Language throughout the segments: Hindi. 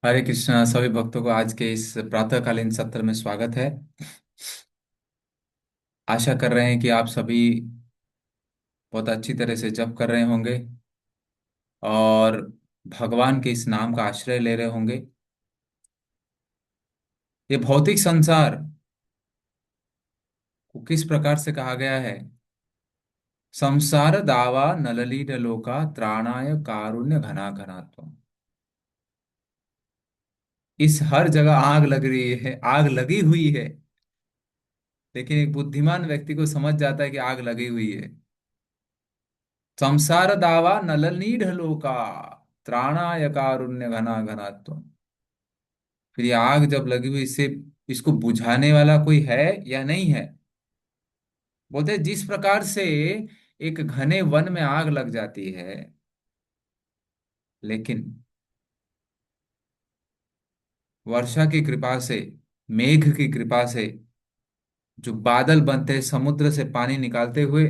हरे कृष्णा। सभी भक्तों को आज के इस प्रातःकालीन सत्र में स्वागत है। आशा कर रहे हैं कि आप सभी बहुत अच्छी तरह से जप कर रहे होंगे और भगवान के इस नाम का आश्रय ले रहे होंगे। ये भौतिक संसार को किस प्रकार से कहा गया है? संसार दावा नललीन लोका त्राणाय कारुण्य घना घनात्म। इस हर जगह आग लग रही है, आग लगी हुई है। लेकिन एक बुद्धिमान व्यक्ति को समझ जाता है कि आग लगी हुई है। संसार दावा नल नीढ़ लोका त्राणाय कारुण्य घना घनात्व। फिर ये आग जब लगी हुई, इससे इसको बुझाने वाला कोई है या नहीं है? बोलते हैं, जिस प्रकार से एक घने वन में आग लग जाती है, लेकिन वर्षा की कृपा से, मेघ की कृपा से जो बादल बनते हैं समुद्र से पानी निकालते हुए,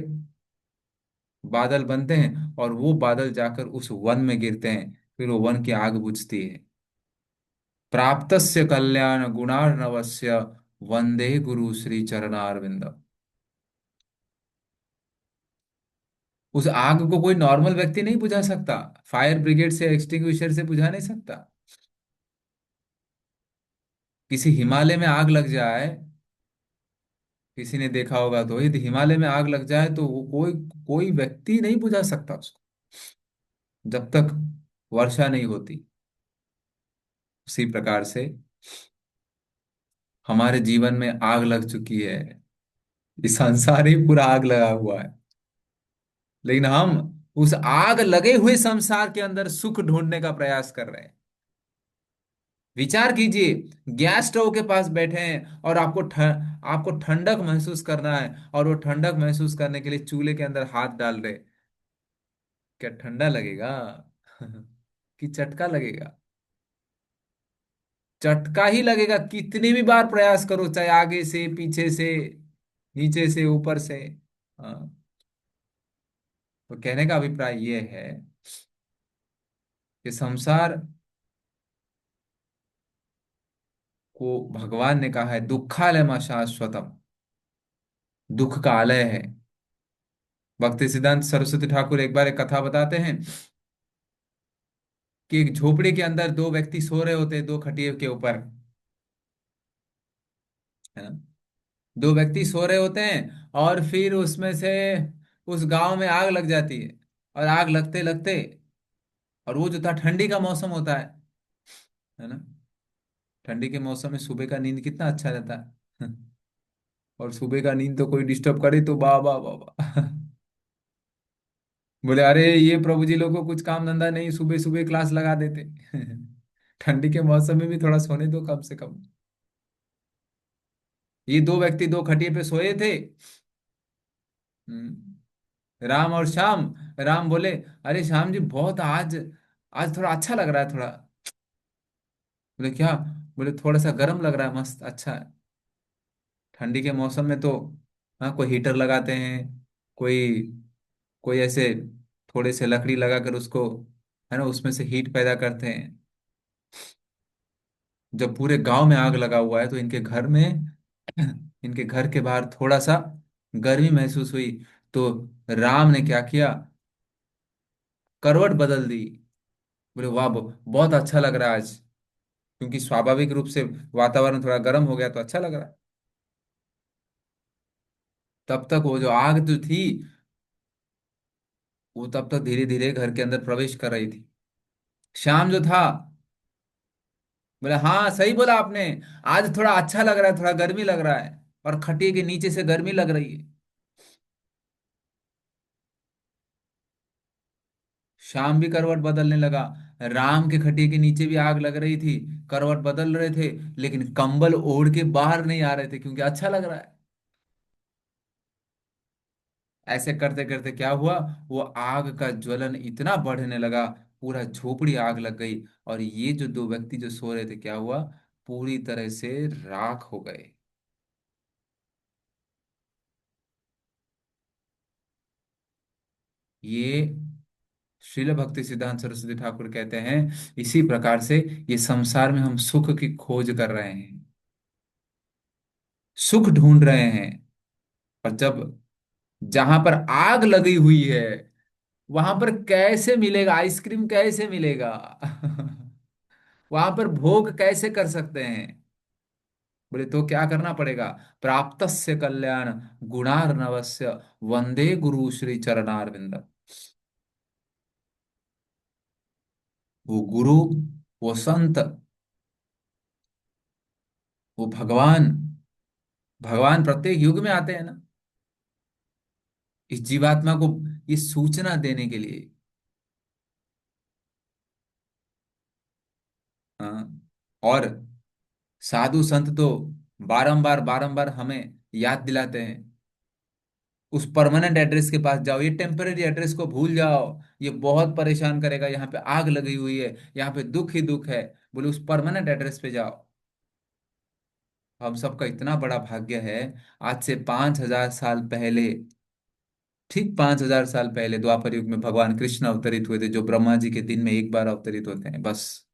बादल बनते हैं और वो बादल जाकर उस वन में गिरते हैं, फिर वो वन की आग बुझती है। प्राप्तस्य कल्याण गुणार्णवस्य वंदे गुरु श्री चरणारविंद। उस आग को कोई नॉर्मल व्यक्ति नहीं बुझा सकता। फायर ब्रिगेड से, एक्सटिंग्विशर से बुझा नहीं सकता। किसी हिमालय में आग लग जाए, किसी ने देखा होगा तो, यदि हिमालय में आग लग जाए तो वो कोई कोई व्यक्ति नहीं बुझा सकता उसको, जब तक वर्षा नहीं होती। उसी प्रकार से हमारे जीवन में आग लग चुकी है। इस संसार ही पूरा आग लगा हुआ है, लेकिन हम उस आग लगे हुए संसार के अंदर सुख ढूंढने का प्रयास कर रहे हैं। विचार कीजिए, गैस स्टोव के पास बैठे हैं और आपको ठंडक महसूस करना है, और वो ठंडक महसूस करने के लिए चूल्हे के अंदर हाथ डाल रहे। क्या ठंडा लगेगा? कि चटका लगेगा? चटका ही लगेगा, कितनी भी बार प्रयास करो, चाहे आगे से, पीछे से, नीचे से, ऊपर से। हाँ। तो कहने का अभिप्राय ये है कि संसार को भगवान ने कहा है दुखालय शाश्वतम, दुख का आलय है। भक्ति सिद्धांत सरस्वती ठाकुर एक बार एक कथा बताते हैं कि एक झोपड़ी के अंदर दो व्यक्ति सो रहे होते हैं, दो खटिए के ऊपर, है ना। दो व्यक्ति सो रहे होते हैं और फिर उसमें से उस गांव में आग लग जाती है। और आग लगते लगते, और वो जो था, ठंडी का मौसम होता है ना। ठंडी के मौसम में सुबह का नींद कितना अच्छा रहता है। और सुबह का नींद तो कोई डिस्टर्ब करे तो वाह वाह वाह वाह। बोले, अरे ये प्रभु जी लोग को कुछ काम धंधा नहीं, सुबह सुबह क्लास लगा देते। ठंडी के मौसम में भी थोड़ा सोने दो कम से कम। ये दो व्यक्ति दो खटिए पे सोए थे। राम और श्याम। राम बोले, अरे श्याम जी, बहुत आज आज थोड़ा अच्छा लग रहा है थोड़ा। बोले, क्या? बोले, थोड़ा सा गर्म लग रहा है, मस्त अच्छा है। ठंडी के मौसम में तो, हाँ, कोई हीटर लगाते हैं, कोई कोई ऐसे थोड़े से लकड़ी लगाकर उसको, है ना, उसमें से हीट पैदा करते हैं। जब पूरे गांव में आग लगा हुआ है तो इनके घर में, इनके घर के बाहर थोड़ा सा गर्मी महसूस हुई। तो राम ने क्या किया, करवट बदल दी। बोले, वाह, बहुत अच्छा लग रहा है आज, क्योंकि स्वाभाविक रूप से वातावरण थोड़ा गर्म हो गया तो अच्छा लग रहा है। तब तक वो जो आग जो थी, वो तब तक धीरे धीरे घर के अंदर प्रवेश कर रही थी। श्याम जो था, बोले, हाँ सही बोला आपने, आज थोड़ा अच्छा लग रहा है, थोड़ा गर्मी लग रहा है, और खटिए के नीचे से गर्मी लग रही है। श्याम भी करवट बदलने लगा। राम के खटिए के नीचे भी आग लग रही थी, करवट बदल रहे थे, लेकिन कंबल ओढ़ के बाहर नहीं आ रहे थे क्योंकि अच्छा लग रहा है। ऐसे करते करते क्या हुआ, वो आग का ज्वलन इतना बढ़ने लगा, पूरा झोपड़ी आग लग गई। और ये जो दो व्यक्ति जो सो रहे थे, क्या हुआ, पूरी तरह से राख हो गए। ये श्रील भक्ति सिद्धांत सरस्वती ठाकुर कहते हैं इसी प्रकार से ये संसार में हम सुख की खोज कर रहे हैं, सुख ढूंढ रहे हैं। और जब जहां पर आग लगी हुई है वहां पर कैसे मिलेगा आइसक्रीम, कैसे मिलेगा? वहां पर भोग कैसे कर सकते हैं? बोले तो क्या करना पड़ेगा? प्राप्तस्य कल्याण गुणार्णवस्य वंदे गुरु श्री चरणारविंद। वो गुरु, वो संत, वो भगवान, भगवान प्रत्येक युग में आते हैं ना, इस जीवात्मा को ये सूचना देने के लिए। हाँ। और साधु संत तो बारंबार बारंबार हमें याद दिलाते हैं, उस परमानेंट एड्रेस के पास जाओ, ये टेम्पररी एड्रेस को भूल जाओ, ये बहुत परेशान करेगा, यहाँ पे आग लगी हुई है, यहाँ पे दुख ही दुख है। बोले उस परमानेंट एड्रेस पे जाओ। हम सबका इतना बड़ा भाग्य है, आज से 5,000 साल पहले, ठीक 5,000 साल पहले द्वापर युग में भगवान कृष्ण अवतरित हुए थे, जो ब्रह्मा जी के दिन में एक बार अवतरित होते हैं बस।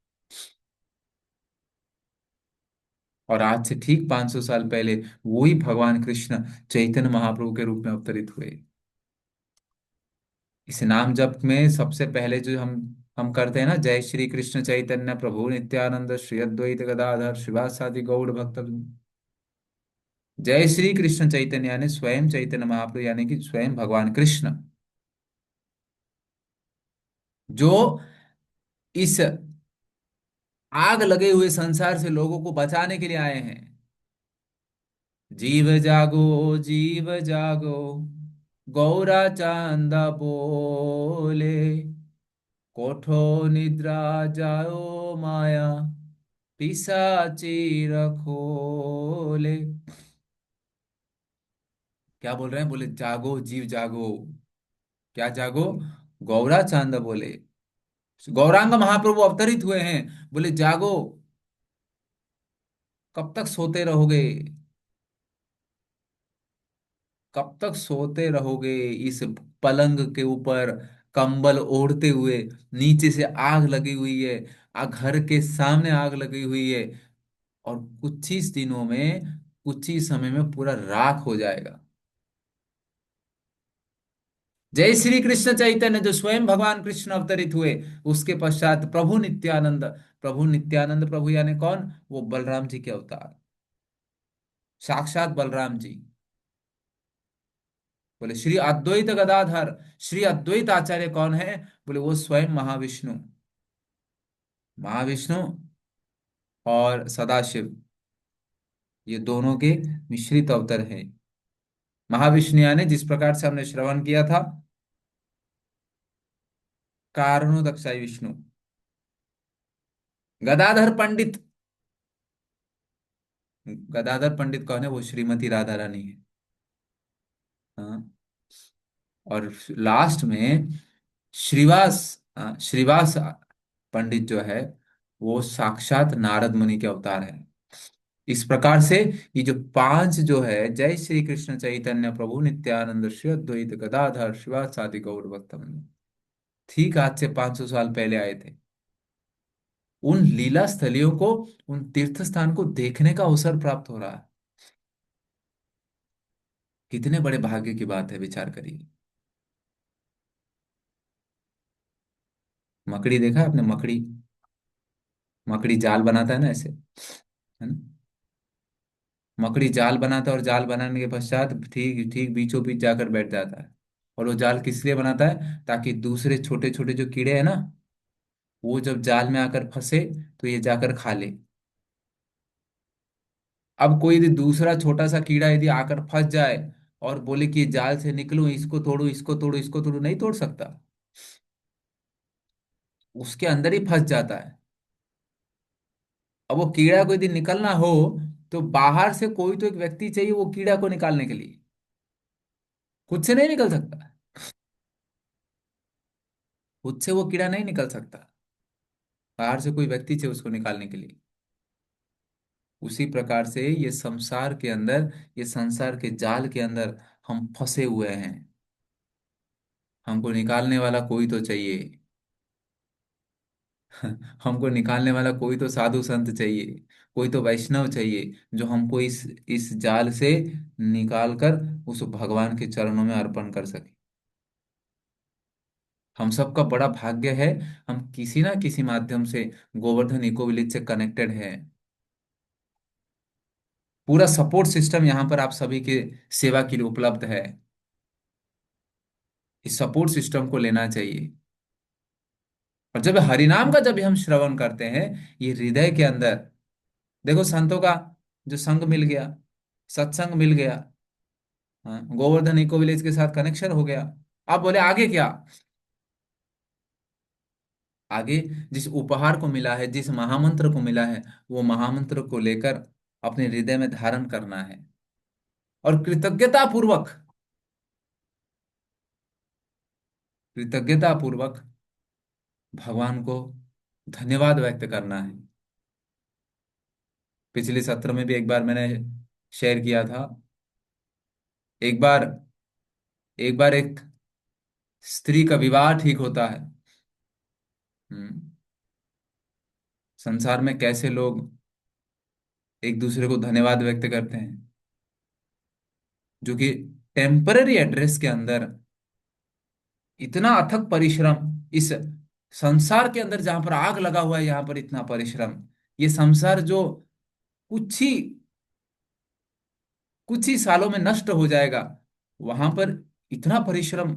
और आज से ठीक 500 साल पहले वही भगवान कृष्ण चैतन्य महाप्रभु के रूप में अवतरित हुए। इस नाम जप में सबसे पहले जो हम करते हैं ना, जय श्री कृष्ण चैतन्य प्रभु नित्यानंद श्री अद्वैत गदाधर शिवासादि गौड़ भक्त। जय श्री कृष्ण चैतन्य यानी स्वयं चैतन्य महाप्रभु, यानी कि स्वयं भगवान कृष्ण, जो इस आग लगे हुए संसार से लोगों को बचाने के लिए आए हैं। जीव जागो, जीव जागो, गौरा चांदा बोले, कोठो निद्रा जाओ माया, पिशाची रखोले। क्या बोल रहे हैं? बोले जागो जीव जागो। क्या जागो? गौरा चांद बोले, गौरांग महाप्रभु अवतरित हुए हैं। बोले जागो, कब तक सोते रहोगे? कब तक सोते रहोगे इस पलंग के ऊपर, कंबल ओढ़ते हुए? नीचे से आग लगी हुई है, घर के सामने आग लगी हुई है, और कुछ ही दिनों में, कुछ ही समय में पूरा राख हो जाएगा। जय श्री कृष्ण चैतन्य जो स्वयं भगवान कृष्ण अवतरित हुए, उसके पश्चात प्रभु नित्यानंद। प्रभु नित्यानंद प्रभु यानी कौन? वो बलराम जी के अवतार, साक्षात बलराम जी। बोले श्री अद्वैत गदाधर, श्री अद्वैत आचार्य कौन है? बोले वो स्वयं महाविष्णु, महाविष्णु और सदाशिव, ये दोनों के मिश्रित अवतार हैं। महाविष्णु यानी जिस प्रकार से हमने श्रवण किया था, कारणोदकशाई विष्णु। गदाधर पंडित, गदाधर पंडित कौन है? वो श्रीमती राधा रानी है। हाँ। और लास्ट में श्रीवास, श्रीवास पंडित जो है, वो साक्षात नारद मुनि के अवतार है। इस प्रकार से ये जो पांच जो है, जय श्री कृष्ण चैतन्य प्रभु नित्यानंद श्री अद्वैत गदाधर शिवासादि गौर भक्तवृंद, ठीक आज से 500 साल पहले आए थे। उन लीला स्थलियों को, उन तीर्थ स्थान को देखने का अवसर प्राप्त हो रहा है। कितने बड़े भाग्य की बात है, विचार करिए। मकड़ी देखा है आपने? मकड़ी, मकड़ी जाल बनाता है ना ऐसे, है ना? मकड़ी जाल बनाता है और जाल बनाने के पश्चात ठीक ठीक बीचों बीच जाकर बैठ जाता है। और वो जाल किस लिए बनाता है? ताकि दूसरे छोटे छोटे जो कीड़े हैं ना, वो जब जाल में आकर फंसे तो ये जाकर खा ले। अब कोई यदि दूसरा छोटा सा कीड़ा यदि आकर फंस जाए और बोले कि ये जाल से निकलो, इसको तोड़ो, इसको तोड़ो, इसको तोड़ो, नहीं तोड़ सकता, उसके अंदर ही फंस जाता है। अब वो कीड़ा को यदि निकलना हो तो बाहर से कोई तो एक व्यक्ति चाहिए वो कीड़ा को निकालने के लिए, खुद से नहीं निकल सकता, खुद से वो कीड़ा नहीं निकल सकता, बाहर से कोई व्यक्ति चाहिए उसको निकालने के लिए। उसी प्रकार से ये संसार के अंदर, ये संसार के जाल के अंदर हम फंसे हुए हैं, हमको निकालने वाला कोई तो चाहिए। हमको निकालने वाला कोई तो साधु संत चाहिए, कोई तो वैष्णव चाहिए, जो हमको इस जाल से निकाल कर उस भगवान के चरणों में अर्पण कर सके। हम सबका बड़ा भाग्य है, हम किसी ना किसी माध्यम से गोवर्धन इको विलेज से कनेक्टेड है। पूरा सपोर्ट सिस्टम यहाँ पर आप सभी के सेवा के लिए उपलब्ध है। इस सपोर्ट सिस्टम को लेना चाहिए। और जब हरिनाम का जब हम श्रवण करते हैं, ये हृदय के अंदर, देखो संतों का जो संग मिल गया, सत्संग मिल गया, हाँ, गोवर्धन इको विलेज के साथ कनेक्शन हो गया। आप बोले आगे क्या? आगे जिस उपहार को मिला है, जिस महामंत्र को मिला है, वो महामंत्र को लेकर अपने हृदय में धारण करना है, और कृतज्ञता पूर्वक, कृतज्ञता पूर्वक भगवान को धन्यवाद व्यक्त करना है। पिछले सत्र में भी एक बार मैंने शेयर किया था। एक बार, एक स्त्री का विवाह ठीक होता है। हम्म, संसार में कैसे लोग एक दूसरे को धन्यवाद व्यक्त करते हैं, जो कि टेम्पररी एड्रेस के अंदर इतना अथक परिश्रम, इस संसार के अंदर जहां पर आग लगा हुआ है, यहाँ पर इतना परिश्रम, ये संसार जो कुछ ही कुछ ही सालों में नष्ट हो जाएगा, वहां पर इतना परिश्रम।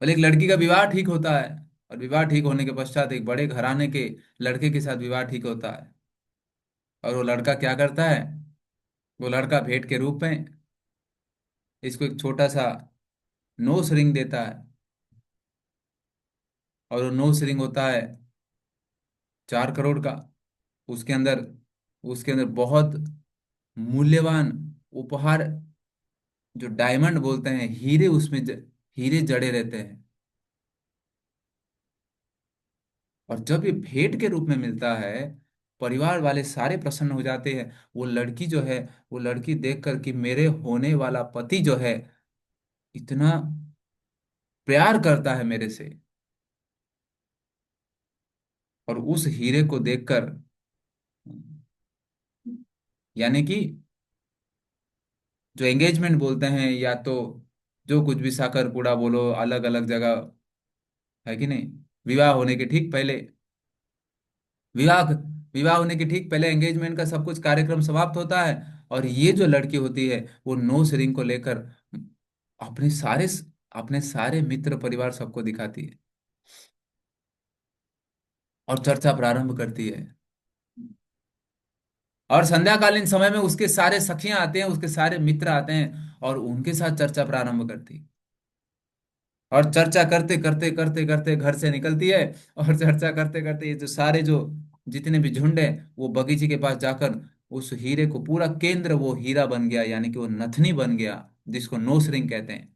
बोले एक लड़की का विवाह ठीक होता है, और विवाह ठीक होने के पश्चात एक बड़े घराने के लड़के के साथ विवाह ठीक होता है, और वो लड़का क्या करता है? वो लड़का भेंट के रूप में इसको एक छोटा सा नोस रिंग देता है, और वो नोस रिंग होता है 4 करोड़ का। उसके अंदर उसके अंदर बहुत मूल्यवान उपहार, जो डायमंड बोलते हैं, हीरे, उसमें हीरे जड़े रहते हैं। और जब ये भेंट के रूप में मिलता है, परिवार वाले सारे प्रसन्न हो जाते हैं। वो लड़की जो है, वो लड़की देख कर कि मेरे होने वाला पति जो है इतना प्यार करता है मेरे से, और उस हीरे को देखकर, यानी कि जो एंगेजमेंट बोलते हैं, या तो जो कुछ भी साकर पुड़ा बोलो, अलग अलग जगह, है कि नहीं, विवाह होने के ठीक पहले, विवाह विवाह होने के ठीक पहले एंगेजमेंट का सब कुछ कार्यक्रम समाप्त होता है। और ये जो लड़की होती है, वो नोस रिंग को लेकर अपने सारे अपने सारे मित्र परिवार सबको दिखाती है, और चर्चा प्रारंभ करती है। और संध्याकालीन समय में उसके सारे सखियां आते हैं, उसके सारे मित्र आते हैं, और उनके साथ चर्चा प्रारंभ करती है। और चर्चा करते करते करते करते घर से निकलती है, और चर्चा करते करते ये जो सारे जो जितने भी झुंड है, वो बगीचे के पास जाकर उस हीरे को, पूरा केंद्र वो हीरा बन गया, यानी कि वो नथनी बन गया, जिसको नोस रिंग कहते हैं।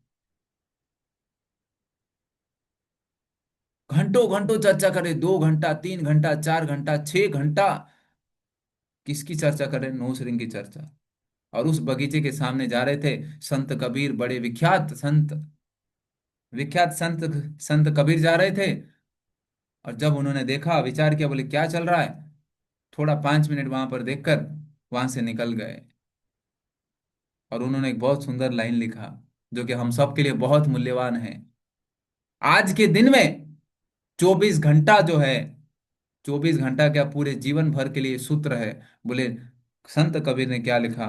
घंटों घंटों चर्चा करे, 2 घंटा, 3 घंटा, 4 घंटा, 6 घंटा, किसकी चर्चा करें? नोस रिंग की चर्चा। और उस बगीचे के सामने जा रहे थे संत कबीर, बड़े विख्यात संत, विख्यात संत संत कबीर जा रहे थे। और जब उन्होंने देखा, विचार किया, बोले क्या चल रहा है, थोड़ा 5 मिनट वहां पर देखकर वहां से निकल गए। और उन्होंने एक बहुत सुंदर लाइन लिखा, जो कि हम सब के लिए बहुत मूल्यवान है। आज के दिन में 24 घंटा जो है, 24 घंटा क्या, पूरे जीवन भर के लिए सूत्र है। बोले संत कबीर ने क्या लिखा?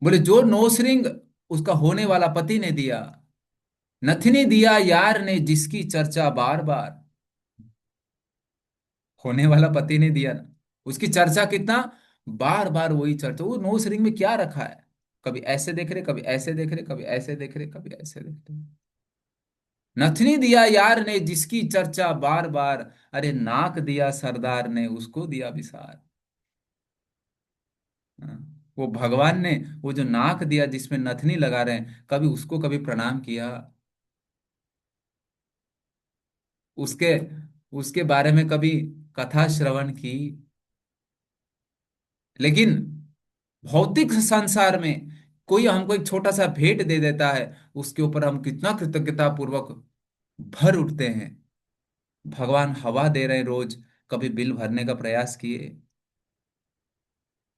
बोले जो नौसरिंग उसका होने वाला पति ने दिया, नथनी दिया यार ने जिसकी चर्चा बार बार, होने वाला पति ने दिया ना, उसकी चर्चा कितना बार बार, वही चर्चा, वो नोस रिंग में क्या रखा है? कभी ऐसे देख रहे, कभी ऐसे देख रहे, कभी ऐसे देख रहे, कभी ऐसे देख रहे। नथनी दिया यार ने जिसकी चर्चा बार बार, अरे नाक दिया सरदार ने उसको दिया विसार। हाँ, वो भगवान ने वो जो नाक दिया जिसमें नथनी लगा रहे हैं, कभी उसको कभी प्रणाम किया? उसके उसके बारे में कभी कथा श्रवण की? लेकिन भौतिक संसार में कोई हमको एक छोटा सा भेंट दे देता है, उसके ऊपर हम कितना कृतज्ञता पूर्वक भर उठते हैं। भगवान हवा दे रहे हैं रोज, कभी बिल भरने का प्रयास किए?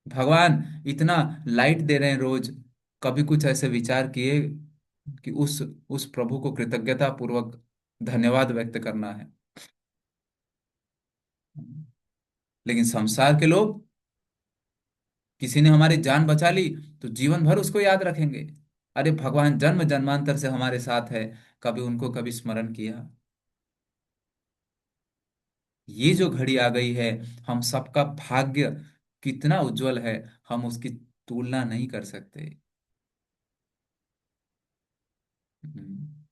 भगवान इतना लाइट दे रहे हैं रोज, कभी कुछ ऐसे विचार किए कि उस प्रभु को कृतज्ञता पूर्वक धन्यवाद व्यक्त करना है? लेकिन संसार के लोग, किसी ने हमारी जान बचा ली तो जीवन भर उसको याद रखेंगे। अरे भगवान जन्म जन्मांतर से हमारे साथ है, कभी उनको कभी स्मरण किया? ये जो घड़ी आ गई है, हम सबका भाग्य कितना उज्जवल है, हम उसकी तुलना नहीं कर सकते। हम्म।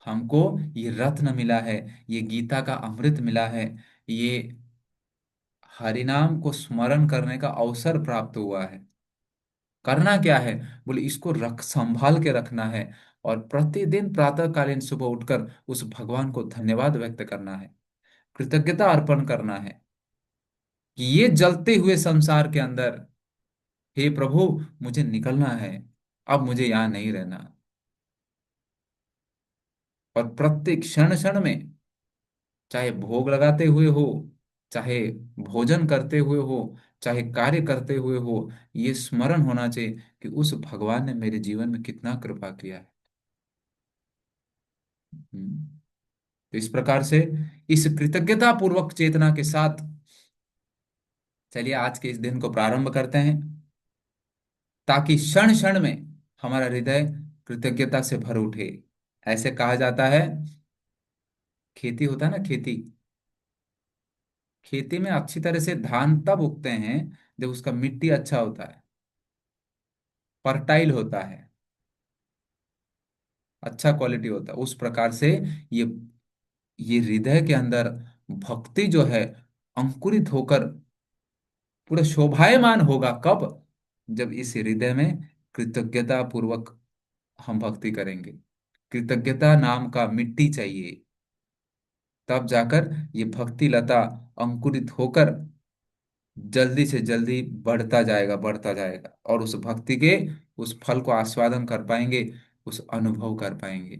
हमको ये रत्न मिला है, ये गीता का अमृत मिला है, ये हरिनाम को स्मरण करने का अवसर प्राप्त हुआ है। करना क्या है? बोले इसको रख, संभाल के रखना है। और प्रतिदिन प्रातःकालीन सुबह उठकर उस भगवान को धन्यवाद व्यक्त करना है, कृतज्ञता अर्पण करना है कि ये जलते हुए संसार के अंदर, हे प्रभु, मुझे निकलना है, अब मुझे यहाँ नहीं रहना। और प्रत्येक क्षण क्षण में, चाहे भोग लगाते हुए हो, चाहे भोजन करते हुए हो, चाहे कार्य करते हुए हो, ये स्मरण होना चाहिए कि उस भगवान ने मेरे जीवन में कितना कृपा किया है। हम्म। तो इस प्रकार से, इस कृतज्ञता पूर्वक चेतना के साथ चलिए आज के इस दिन को प्रारंभ करते हैं, ताकि क्षण क्षण में हमारा हृदय कृतज्ञता से भर उठे। ऐसे कहा जाता है, खेती होता है ना, खेती, खेती में अच्छी तरह से धान तब उगते हैं जब उसका मिट्टी अच्छा होता है, फर्टाइल होता है, अच्छा क्वालिटी होता है। उस प्रकार से ये ये हृदय के अंदर भक्ति जो है अंकुरित होकर पूरा शोभायमान होगा। कब? जब इस हृदय में कृतज्ञता पूर्वक हम भक्ति करेंगे, कृतज्ञता नाम का मिट्टी चाहिए, तब जाकर ये भक्ति लता अंकुरित होकर जल्दी से जल्दी बढ़ता जाएगा, बढ़ता जाएगा, और उस भक्ति के उस फल को आस्वादन कर पाएंगे, उस अनुभव कर पाएंगे।